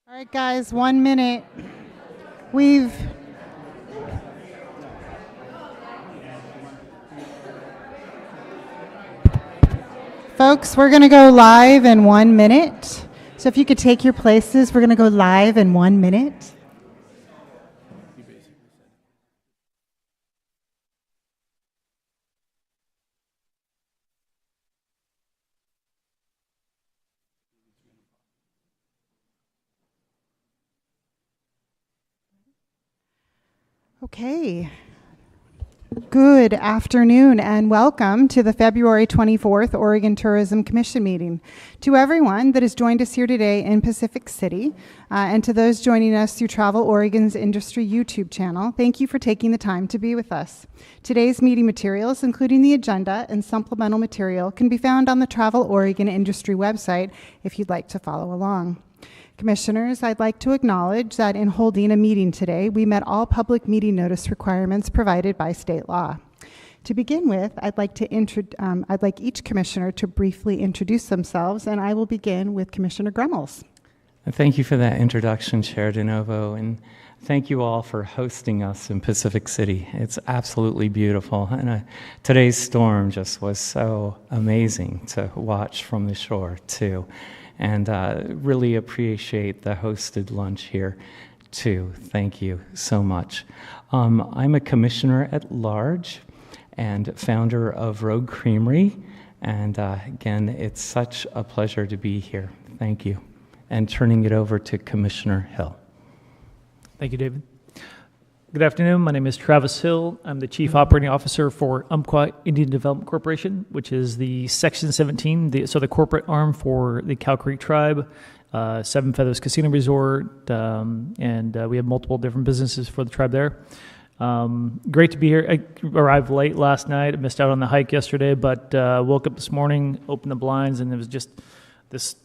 All right, guys, 1 minute. We've Folks, we're going to go live in 1 minute. So if you could take your places, we're going to go live in 1 minute. Okay. Good afternoon and welcome to the February 24th Oregon Tourism Commission meeting. To everyone that has joined us here today in Pacific City and to those joining us through Travel Oregon's Industry YouTube channel, thank you for taking the time to be with us. Today's meeting materials, including the agenda and supplemental material, can be found on the Travel Oregon Industry website if you'd like to follow along. Commissioners, I'd like to acknowledge that in holding a meeting today, we met all public meeting notice requirements provided by state law. To begin with, I'd like each commissioner to briefly introduce themselves, and I will begin with Commissioner Gremmels. Thank you for that introduction, Chair DeNovo, and thank you all for hosting us in Pacific City. It's absolutely beautiful, and today's storm just was so amazing to watch from the shore, too. And really appreciate the hosted lunch here, too. Thank you so much. I'm a commissioner at large and founder of Rogue Creamery. And again, it's such a pleasure to be here. Thank you. And turning it over to Commissioner Hill. Thank you, David. Good afternoon. My name is Travis Hill. I'm the Chief Operating Officer for Umpqua Indian Development Corporation, which is the Section 17, the corporate arm for the Cow Creek Tribe, Seven Feathers Casino Resort, and we have multiple different businesses for the tribe there. Great to be here. I arrived late last night. I missed out on the hike yesterday, but woke up this morning, opened the blinds, and it was just this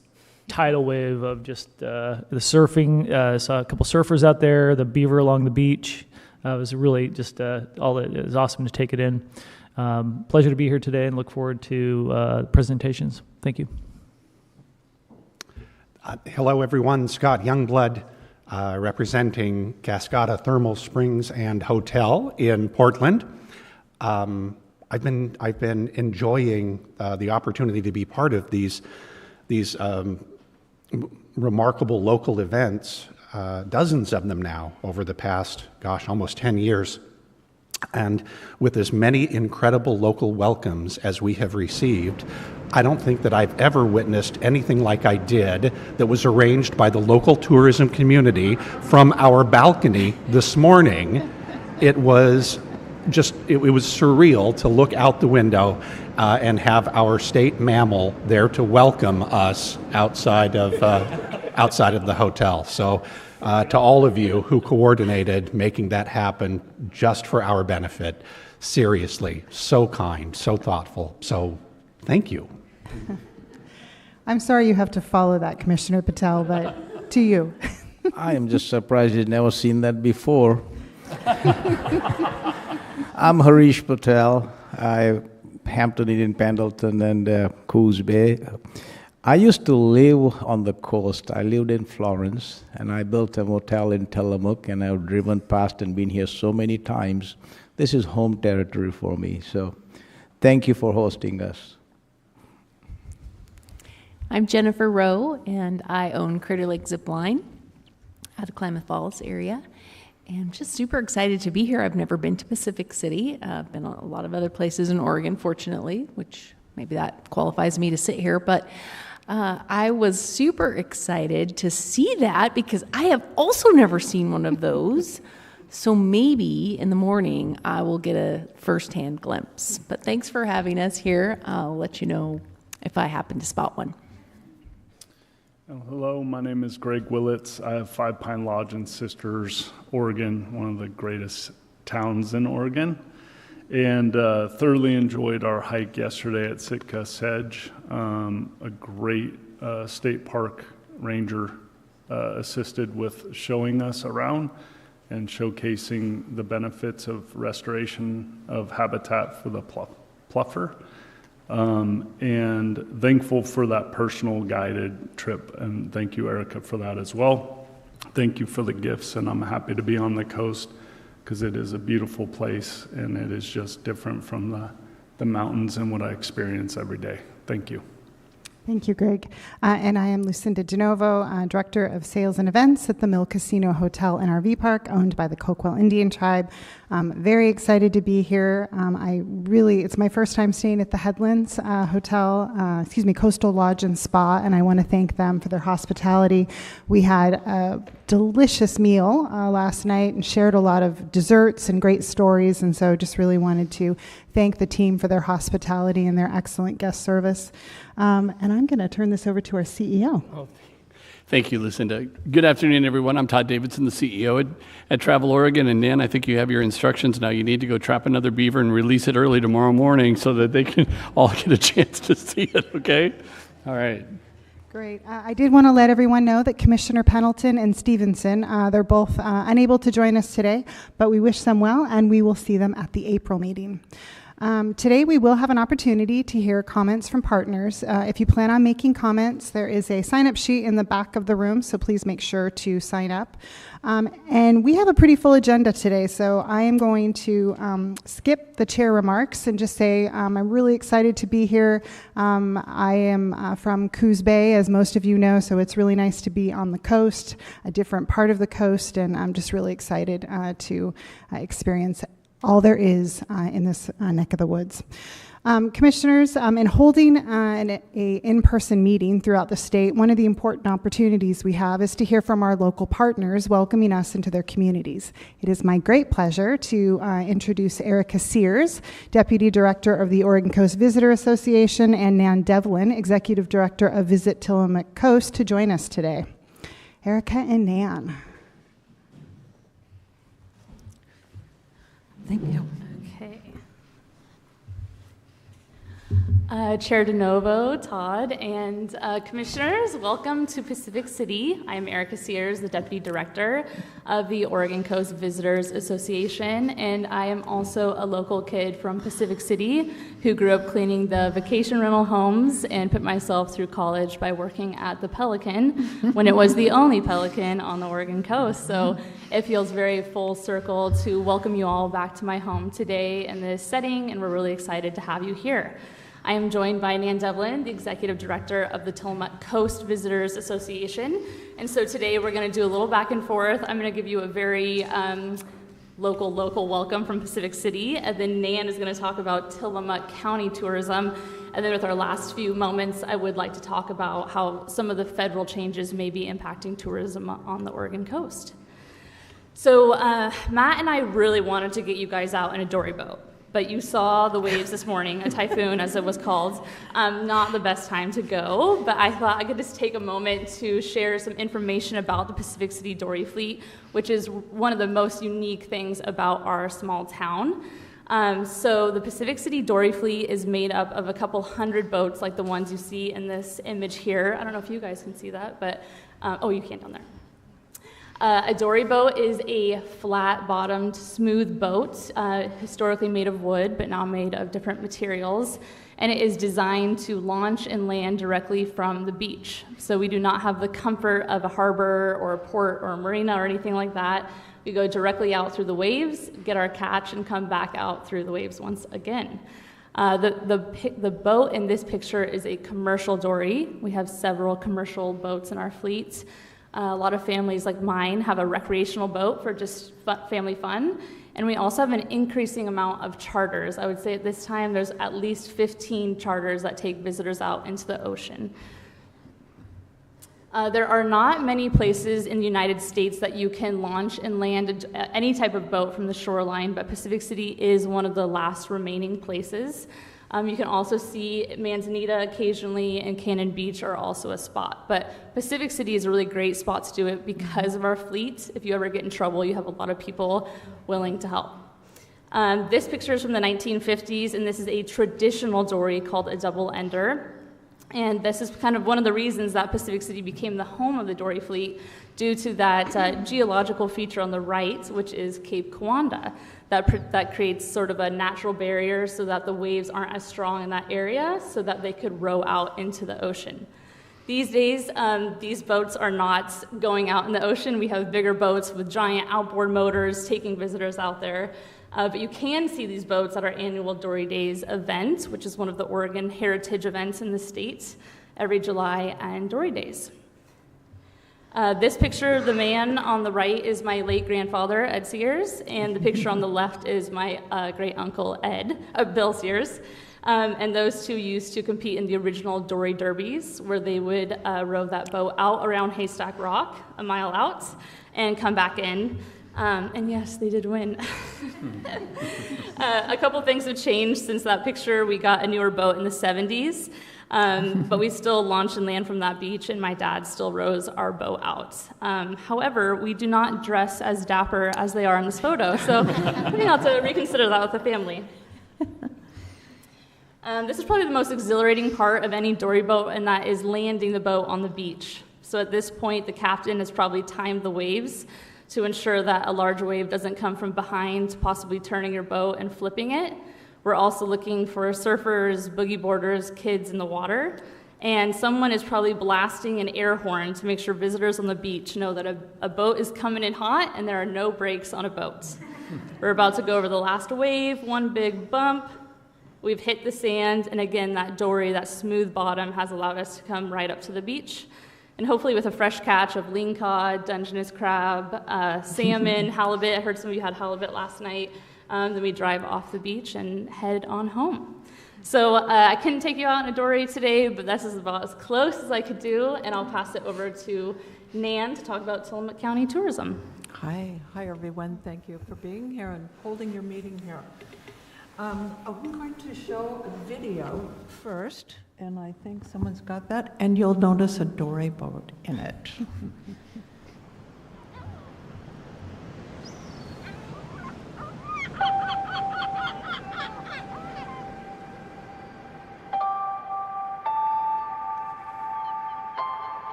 tidal wave of just the surfing. Saw a couple surfers out there, the beaver along the beach. It was really just it was awesome to take it in. Pleasure to be here today and look forward to presentations. Thank you. Hello, everyone. Scott Youngblood, representing Cascada Thermal Springs and Hotel in Portland. I've been enjoying the opportunity to be part of these remarkable local events, dozens of them now over the past, almost 10 years. And with as many incredible local welcomes as we have received, I don't think that I've ever witnessed anything like I did that was arranged by the local tourism community from our balcony this morning. It was surreal to look out the window and have our state mammal there to welcome us outside of the hotel. So to all of you who coordinated making that happen just for our benefit, seriously, so kind, so thoughtful. So thank you. I'm sorry you have to follow that, Commissioner Patel, but to you. I am just surprised you've never seen that before. I'm Harish Patel. I'm Hampton Inn, Pendleton, and Coos Bay. I used to live on the coast. I lived in Florence, and I built a motel in Tillamook, and I've driven past and been here so many times. This is home territory for me, so thank you for hosting us. I'm Jennifer Rowe, and I own Crater Lake Zipline out of Klamath Falls area. And I'm just super excited to be here. I've never been to Pacific City. I've been a lot of other places in Oregon, fortunately, which maybe that qualifies me to sit here. But I was super excited to see that because I have also never seen one of those. So maybe in the morning I will get a firsthand glimpse. But thanks for having us here. I'll let you know if I happen to spot one. Hello, my name is Greg Willits. I have Five Pine Lodge in Sisters, Oregon, one of the greatest towns in Oregon, and thoroughly enjoyed our hike yesterday at Sitka Sedge. A great state park ranger assisted with showing us around and showcasing the benefits of restoration of habitat for the pluffer. And thankful for that personal guided trip, and thank you, Erica, for that as well. thank you for the gifts, and I'm happy to be on the coast because it is a beautiful place and it is just different from the mountains and what I experience every day. Thank you. Thank you, Greg. And I am Lucinda DeNovo, Director of Sales and Events at the Mill Casino Hotel and RV Park, owned by the Coquille Indian Tribe. Very excited to be here. It's my first time staying at the Headlands Coastal Lodge and Spa, and I want to thank them for their hospitality. We had a delicious meal last night and shared a lot of desserts and great stories, and so just really wanted to thank the team for their hospitality and their excellent guest service. And I'm going to turn this over to our CEO. Oh, thank you, Lucinda. Good afternoon, everyone. I'm Todd Davidson, the CEO at Travel Oregon. And Nan, I think you have your instructions now. You need to go trap another beaver and release it early tomorrow morning so that they can all get a chance to see it, okay? All right. Great. I did want to let everyone know that Commissioner Pendleton and Stevenson, they're both unable to join us today, but we wish them well, and we will see them at the April meeting. Today we will have an opportunity to hear comments from partners. If you plan on making comments, there is a sign-up sheet in the back of the room, so please make sure to sign up. And we have a pretty full agenda today, so I am going to skip the chair remarks and just say I'm really excited to be here. I am from Coos Bay, as most of you know, so it's really nice to be on the coast, a different part of the coast, and I'm just really excited to experience all there is in this neck of the woods. Commissioners, in holding an in-person meeting throughout the state, one of the important opportunities we have is to hear from our local partners welcoming us into their communities. It is my great pleasure to introduce Erica Sears, Deputy Director of the Oregon Coast Visitor Association, and Nan Devlin, Executive Director of Visit Tillamook Coast, to join us today. Erica and Nan. Thank you. Okay. Chair DeNovo, Todd, and commissioners, welcome to Pacific City. I'm Erica Sears, the Deputy Director of the Oregon Coast Visitors Association, and I am also a local kid from Pacific City who grew up cleaning the vacation rental homes and put myself through college by working at the Pelican when it was the only Pelican on the Oregon coast. So it feels very full circle to welcome you all back to my home today in this setting, and we're really excited to have you here. I am joined by Nan Devlin, the Executive Director of the Tillamook Coast Visitors Association. And so today we're going to do a little back and forth. I'm going to give you a very local welcome from Pacific City, and then Nan is going to talk about Tillamook County tourism. And then with our last few moments, I would like to talk about how some of the federal changes may be impacting tourism on the Oregon coast. So Matt and I really wanted to get you guys out in a dory boat. But you saw the waves this morning, a typhoon as it was called. Not the best time to go, but I thought I could just take a moment to share some information about the Pacific City Dory Fleet, which is one of the most unique things about our small town. So the Pacific City Dory Fleet is made up of a couple hundred boats like the ones you see in this image here. I don't know if you guys can see that, but, oh, you can down there. A dory boat is a flat-bottomed, smooth boat, historically made of wood, but now made of different materials, and it is designed to launch and land directly from the beach. So we do not have the comfort of a harbor or a port or a marina or anything like that. We go directly out through the waves, get our catch, and come back out through the waves once again. The boat in this picture is a commercial dory. We have several commercial boats in our fleet. A lot of families like mine have a recreational boat for just family fun. And we also have an increasing amount of charters. I would say at this time there's at least 15 charters that take visitors out into the ocean. There are not many places in the United States that you can launch and land any type of boat from the shoreline, but Pacific City is one of the last remaining places. You can also see Manzanita occasionally, and Cannon Beach are also a spot. But Pacific City is a really great spot to do it because of our fleet. If you ever get in trouble, you have a lot of people willing to help. This picture is from the 1950s, and this is a traditional dory called a double ender. And this is kind of one of the reasons that Pacific City became the home of the dory fleet, due to that geological feature on the right, which is Cape Kiwanda. That creates sort of a natural barrier so that the waves aren't as strong in that area, so that they could row out into the ocean. These days, these boats are not going out in the ocean. We have bigger boats with giant outboard motors taking visitors out there. But you can see these boats at our annual Dory Days event, which is one of the Oregon heritage events in the state, every July and Dory Days. This picture of the man on the right is my late grandfather, Ed Sears, and the picture on the left is my great uncle, Bill Sears. And those two used to compete in the original Dory Derbies, where they would row that boat out around Haystack Rock, a mile out, and come back in. And yes, they did win. A couple things have changed since that picture. We got a newer boat in the 70s. But we still launch and land from that beach, and my dad still rows our boat out. However, we do not dress as dapper as they are in this photo, so I think I'll have to reconsider that with the family. This is probably the most exhilarating part of any dory boat, and that is landing the boat on the beach. So at this point, the captain has probably timed the waves to ensure that a large wave doesn't come from behind, possibly turning your boat and flipping it. We're also looking for surfers, boogie boarders, kids in the water, and someone is probably blasting an air horn to make sure visitors on the beach know that a boat is coming in hot and there are no brakes on a boat. We're about to go over the last wave, one big bump. We've hit the sand, and again, that dory, that smooth bottom, has allowed us to come right up to the beach. And hopefully with a fresh catch of lingcod, Dungeness crab, salmon, halibut. I heard some of you had halibut last night. Then we drive off the beach and head on home. So I couldn't take you out in a dory today, but this is about as close as I could do, and I'll pass it over to Nan to talk about Tillamook County tourism. Hi everyone. Thank you for being here and holding your meeting here. We're going to show a video first, and I think someone's got that, and you'll notice a dory boat in it.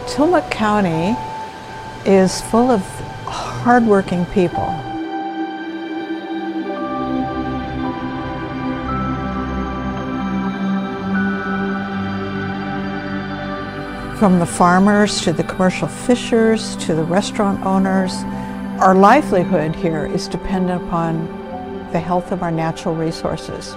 Tillamook County is full of hardworking people. From the farmers to the commercial fishers to the restaurant owners, our livelihood here is dependent upon the health of our natural resources.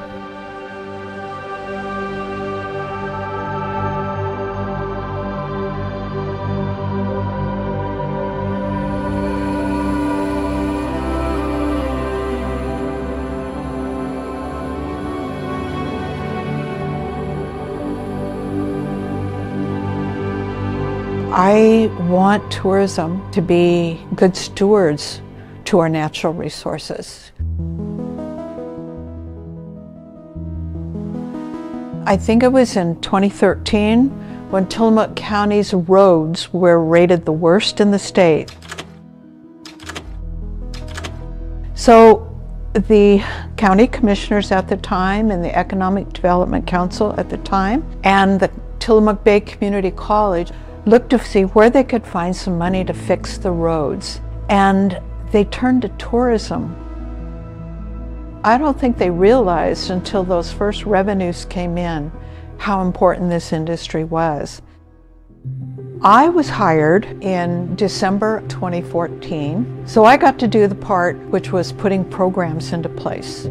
I want tourism to be good stewards to our natural resources. I think it was in 2013 when Tillamook County's roads were rated the worst in the state. So the county commissioners at the time and the Economic Development Council at the time and the Tillamook Bay Community College looked to see where they could find some money to fix the roads, and they turned to tourism. I don't think they realized until those first revenues came in how important this industry was. I was hired in December 2014, so I got to do the part which was putting programs into place.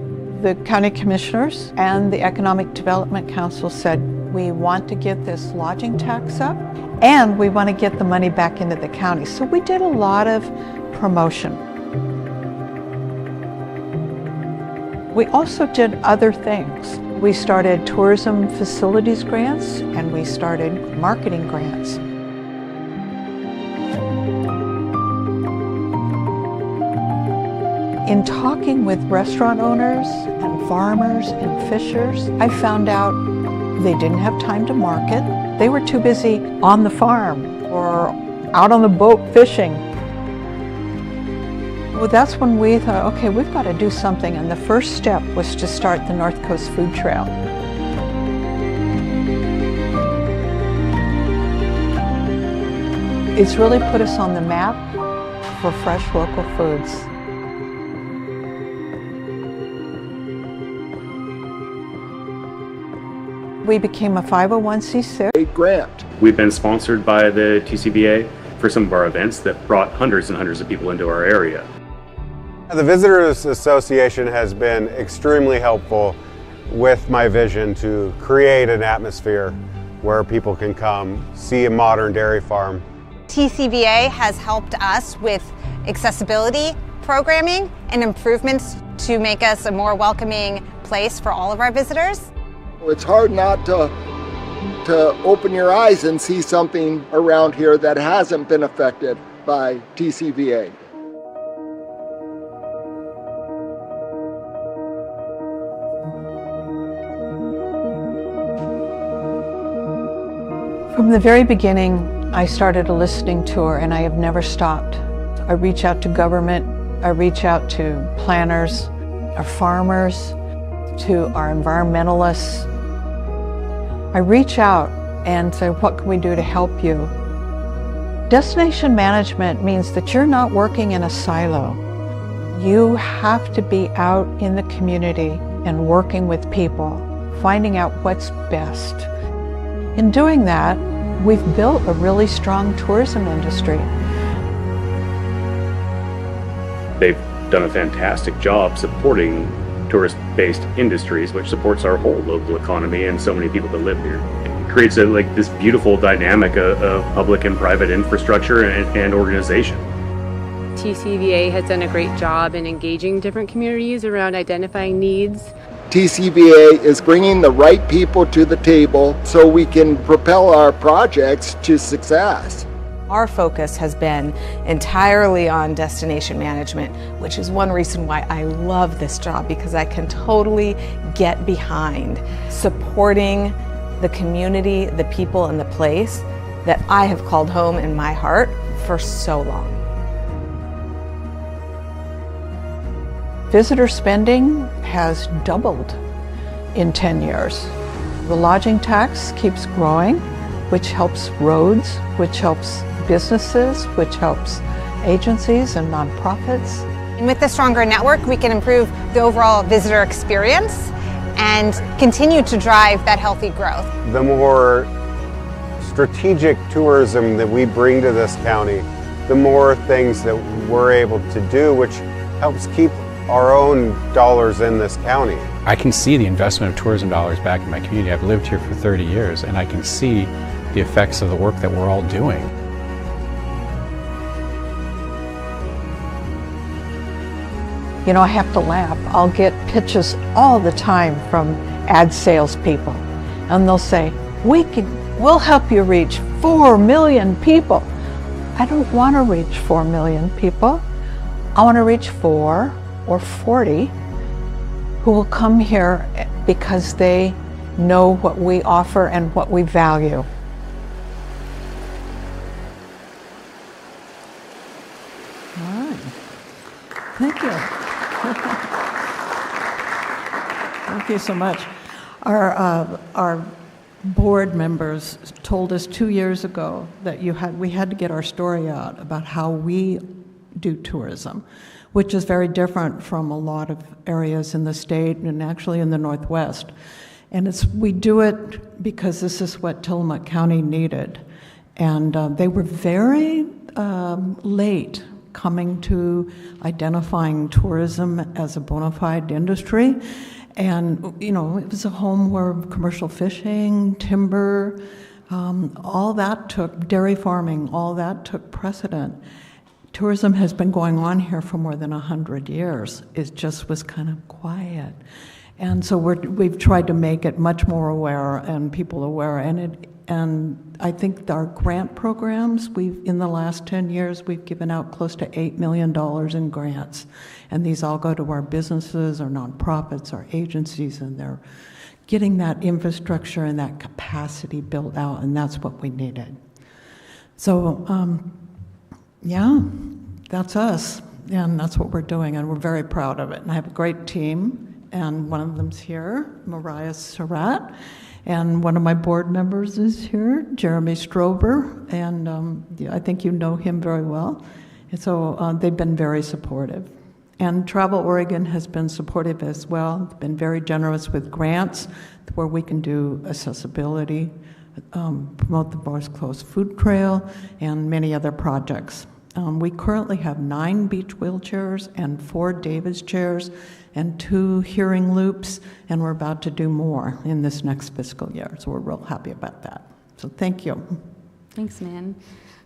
The county commissioners and the Economic Development Council said, we want to get this lodging tax up, and we want to get the money back into the county. So we did a lot of promotion. We also did other things. We started tourism facilities grants, and we started marketing grants. In talking with restaurant owners and farmers and fishers, I found out they didn't have time to market. They were too busy on the farm or out on the boat fishing. Well, that's when we thought, okay, we've got to do something. And the first step was to start the North Coast Food Trail. It's really put us on the map for fresh local foods. We became a 501c6. Grant. We've been sponsored by the TCVA for some of our events that brought hundreds and hundreds of people into our area. The Visitors Association has been extremely helpful with my vision to create an atmosphere where people can come see a modern dairy farm. TCVA has helped us with accessibility programming and improvements to make us a more welcoming place for all of our visitors. It's hard not to open your eyes and see something around here that hasn't been affected by TCVA. From the very beginning, I started a listening tour and I have never stopped. I reach out to government, I reach out to planners, our farmers, to our environmentalists. I reach out and say, what can we do to help you? Destination management means that you're not working in a silo. You have to be out in the community and working with people, finding out what's best. In doing that, we've built a really strong tourism industry. They've done a fantastic job supporting tourist-based industries, which supports our whole local economy and so many people that live here. It creates this beautiful dynamic of public and private infrastructure and organization. TCVA has done a great job in engaging different communities around identifying needs. TCVA is bringing the right people to the table so we can propel our projects to success. Our focus has been entirely on destination management, which is one reason why I love this job, because I can totally get behind supporting the community, the people, and the place that I have called home in my heart for so long. Visitor spending has doubled in 10 years. The lodging tax keeps growing, which helps roads, which helps businesses, which helps agencies and nonprofits. And with the stronger network, we can improve the overall visitor experience and continue to drive that healthy growth. The more strategic tourism that we bring to this county, the more things that we're able to do, which helps keep our own dollars in this county. I can see the investment of tourism dollars back in my community. I've lived here for 30 years and I can see the effects of the work that we're all doing. You know, I have to laugh. I'll get pitches all the time from ad salespeople, and they'll say, we'll help you reach 4 million people. I don't want to reach 4 million people. I want to reach 4 or 40 who will come here because they know what we offer and what we value. All right. Thank you. Thank you so much. Our board members told us 2 years ago that we had to get our story out about how we do tourism, which is very different from a lot of areas in the state and actually in the Northwest. And we do it because this is what Tillamook County needed. And they were very late coming to identifying tourism as a bona fide industry. And, you know, it was a home where commercial fishing, timber, all that dairy farming, all that took precedent. Tourism has been going on here for more than 100 years. It just was kind of quiet. And so we've tried to make it much more aware and people aware. And I think our grant programs, in the last 10 years, we've given out close to $8 million in grants. And these all go to our businesses, our nonprofits, our agencies, and they're getting that infrastructure and that capacity built out, and that's what we needed. So, yeah, that's us, and that's what we're doing, and we're very proud of it. And I have a great team, and one of them's here, Mariah Surratt, and one of my board members is here, Jeremy Strober, and I think you know him very well. And so they've been very supportive. And Travel Oregon has been supportive as well, been very generous with grants where we can do accessibility, promote the Boris Close Food Trail, and many other projects. We currently have 9 beach wheelchairs and 4 Davis chairs and 2 hearing loops, and we're about to do more in this next fiscal year. So we're real happy about that. So thank you. Thanks, Nan.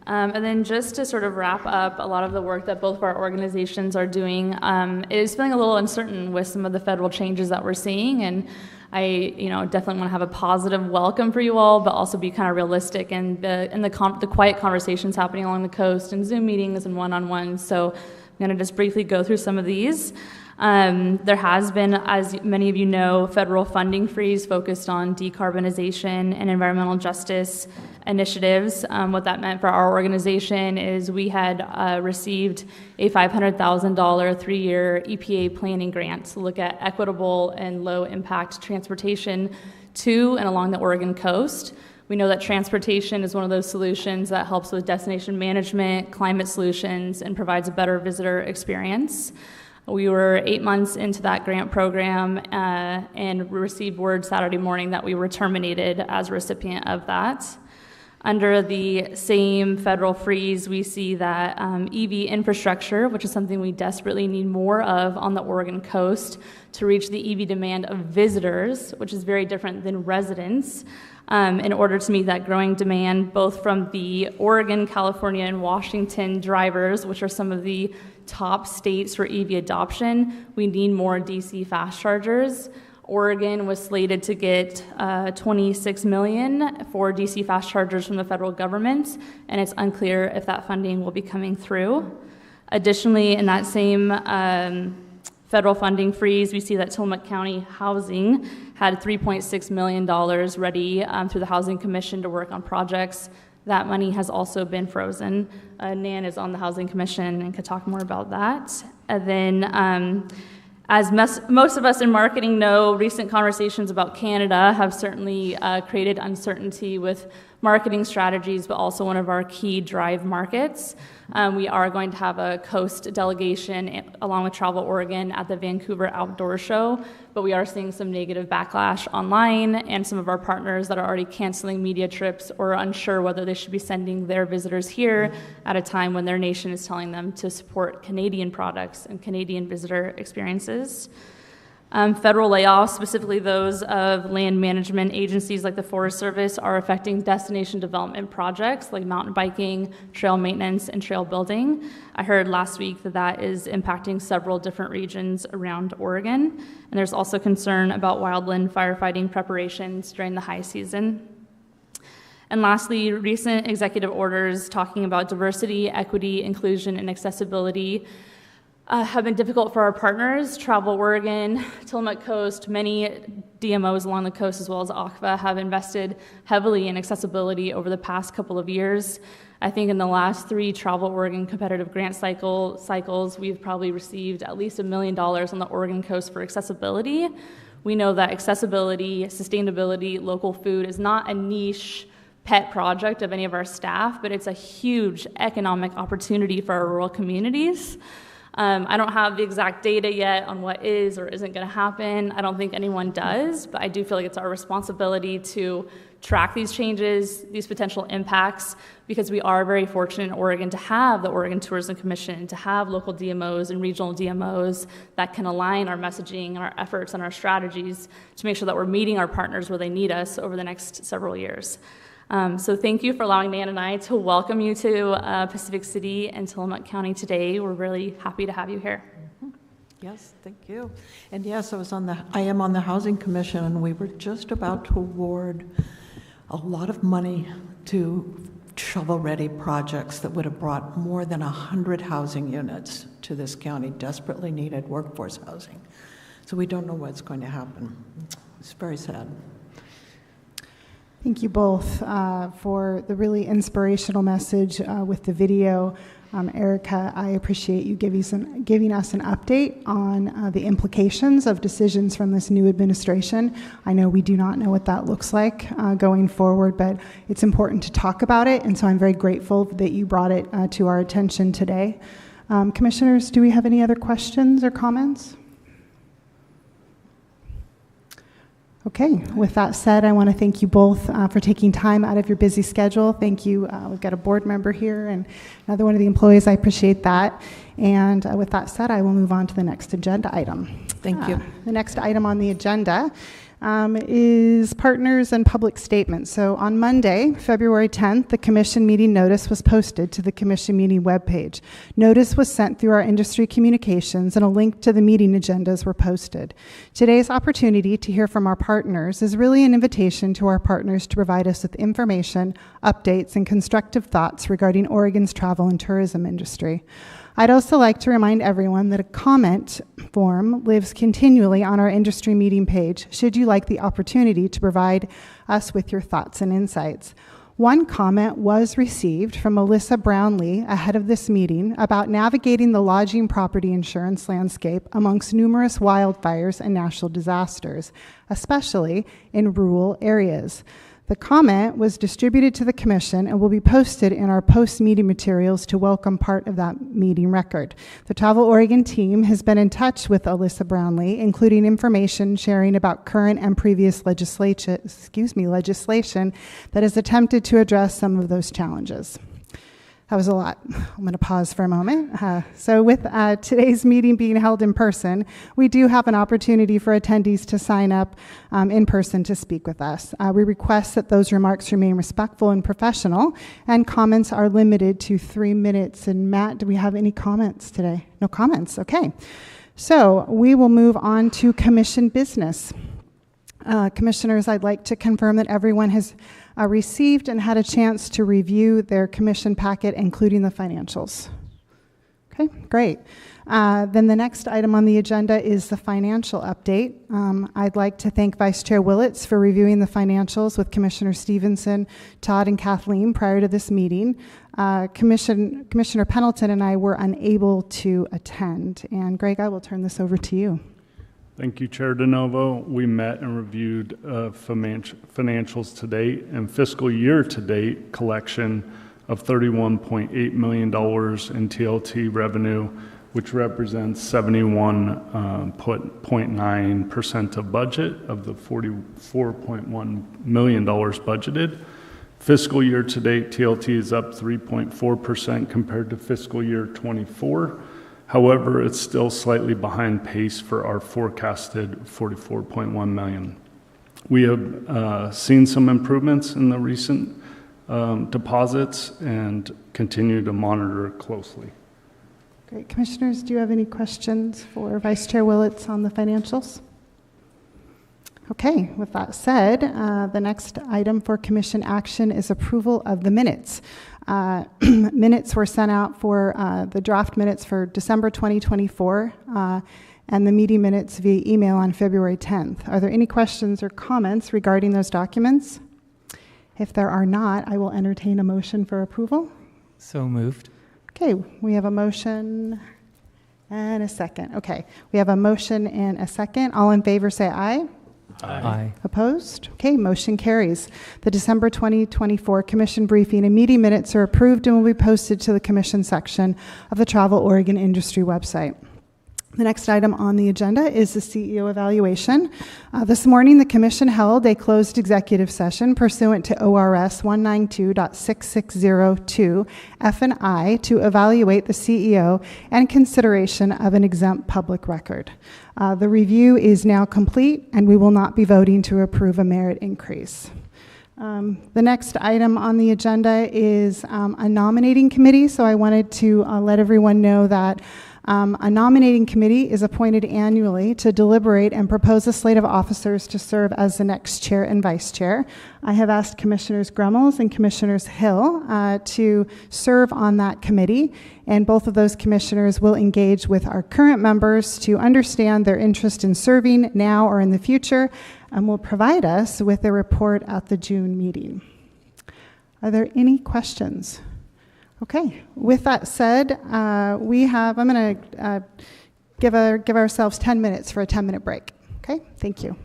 And then just to sort of wrap up a lot of the work that both of our organizations are doing, it is feeling a little uncertain with some of the federal changes that we're seeing, and I, definitely want to have a positive welcome for you all, but also be kind of realistic and the quiet conversations happening along the coast and Zoom meetings and one-on-ones. So I'm going to just briefly go through some of these. There has been, as many of you know, federal funding freeze focused on decarbonization and environmental justice initiatives. What that meant for our organization is we had received a $500,000 3-year EPA planning grant to look at equitable and low-impact transportation to and along the Oregon coast. We know that transportation is one of those solutions that helps with destination management, climate solutions, and provides a better visitor experience. We were 8 months into that grant program and received word Saturday morning that we were terminated as a recipient of that. Under the same federal freeze, we see that EV infrastructure, which is something we desperately need more of on the Oregon coast to reach the EV demand of visitors, which is very different than residents, in order to meet that growing demand, both from the Oregon, California, and Washington drivers, which are some of the top states for EV adoption. We need more DC fast chargers. Oregon was slated to get $26 million for DC fast chargers from the federal government, and it's unclear if that funding will be coming through. Additionally, in that same federal funding freeze, we see that Tillamook County Housing had $3.6 million ready through the Housing Commission to work on projects. That money has also been frozen. Nan is on the Housing Commission and could talk more about that. And then, as most of us in marketing know, recent conversations about Canada have certainly created uncertainty with marketing strategies, but also one of our key drive markets. We are going to have a coast delegation along with Travel Oregon at the Vancouver Outdoor Show, but we are seeing some negative backlash online and some of our partners that are already canceling media trips or unsure whether they should be sending their visitors here at a time when their nation is telling them to support Canadian products and Canadian visitor experiences. Federal layoffs, specifically those of land management agencies like the Forest Service, are affecting destination development projects like mountain biking, trail maintenance, and trail building. I heard last week that that is impacting several different regions around Oregon. And there's also concern about wildland firefighting preparations during the high season. And lastly, recent executive orders talking about diversity, equity, inclusion, and accessibility have been difficult for our partners. Travel Oregon, Tillamook Coast, many DMOs along the coast, as well as ACVA, have invested heavily in accessibility over the past couple of years. I think in the last 3 Travel Oregon competitive grant cycles, we've probably received at least $1 million on the Oregon coast for accessibility. We know that accessibility, sustainability, local food is not a niche pet project of any of our staff, but it's a huge economic opportunity for our rural communities. I don't have the exact data yet on what is or isn't going to happen. I don't think anyone does, but I do feel like it's our responsibility to track these changes, these potential impacts, because we are very fortunate in Oregon to have the Oregon Tourism Commission, to have local DMOs and regional DMOs that can align our messaging and our efforts and our strategies to make sure that we're meeting our partners where they need us over the next several years. So thank you for allowing Nan and I to welcome you to Pacific City and Tillamook County today. We're really happy to have you here. Yes, thank you. And yes, I am on the Housing Commission, and we were just about to award a lot of money to shovel-ready projects that would have brought more than 100 housing units to this county, desperately needed workforce housing. So we don't know what's going to happen. It's very sad. Thank you both for the really inspirational message with the video. Erica, I appreciate you giving us an update on the implications of decisions from this new administration. I know we do not know what that looks like going forward, but it's important to talk about it, and so I'm very grateful that you brought it to our attention today. Commissioners, do we have any other questions or comments? Okay, with that said, I want to thank you both for taking time out of your busy schedule. Thank you. We've got a board member here and another one of the employees. I appreciate that. And with that said, I will move on to the next agenda item. Thank you. The next item on the agenda is partners and public statements. So on Monday, February 10th, the commission meeting notice was posted to the commission meeting webpage. Notice was sent through our industry communications and a link to the meeting agendas were posted. Today's opportunity to hear from our partners is really an invitation to our partners to provide us with information, updates, and constructive thoughts regarding Oregon's travel and tourism industry. I'd also like to remind everyone that a comment form lives continually on our industry meeting page should you like the opportunity to provide us with your thoughts and insights. One comment was received from Melissa Brownlee ahead of this meeting about navigating the lodging property insurance landscape amongst numerous wildfires and natural disasters, especially in rural areas. The comment was distributed to the commission and will be posted in our post-meeting materials to welcome part of that meeting record. The Travel Oregon team has been in touch with Alyssa Brownlee, including information sharing about current and previous legislation that has attempted to address some of those challenges. That was a lot. I'm going to pause for a moment. So with today's meeting being held in person, we do have an opportunity for attendees to sign up in person to speak with us. We request that those remarks remain respectful and professional, and comments are limited to 3 minutes. And Matt, do we have any comments today? No comments, okay. So we will move on to commission business. Commissioners, I'd like to confirm that everyone has received and had a chance to review their commission packet, including the financials. Okay, great. Then the next item on the agenda is the financial update. I'd like to thank Vice Chair Willits for reviewing the financials with Commissioner Stevenson, Todd, and Kathleen prior to this meeting. Commissioner Pendleton and I were unable to attend. And Greg, I will turn this over to you. Thank you, Chair DeNovo. We met and reviewed financials to date and fiscal year to date collection of $31.8 million in TLT revenue, which represents 71.9% of budget of the $44.1 million budgeted. Fiscal year to date, TLT is up 3.4% compared to fiscal year 24. However, it's still slightly behind pace for our forecasted $44.1 million. We have seen some improvements in the recent deposits and continue to monitor closely. Great. Commissioners, do you have any questions for Vice Chair Willits on the financials? Okay, with that said, the next item for commission action is approval of the minutes. Minutes were sent out for the draft minutes for December 2024 and the meeting minutes via email on February 10th. Are there any questions or comments regarding those documents? If there are not, I will entertain a motion for approval. So moved. Okay, we have a motion and a second. Okay, we have a motion and a second. All in favor say aye. Aye. Opposed? Okay, motion carries. The December 2024 Commission briefing and meeting minutes are approved and will be posted to the Commission section of the Travel Oregon Industry website. The next item on the agenda is the CEO evaluation. This morning, the Commission held a closed executive session pursuant to ORS 192.6602 F&I to evaluate the CEO and consideration of an exempt public record. The review is now complete, and we will not be voting to approve a merit increase. The next item on the agenda is a nominating committee, so I wanted to let everyone know that a nominating committee is appointed annually to deliberate and propose a slate of officers to serve as the next chair and vice chair. I have asked Commissioners Grummels and Commissioners Hill to serve on that committee, and both of those commissioners will engage with our current members to understand their interest in serving now or in the future, and will provide us with a report at the June meeting. Are there any questions? Okay, with that said, I'm going to give ourselves 10 minutes for a 10-minute break. Okay, thank you.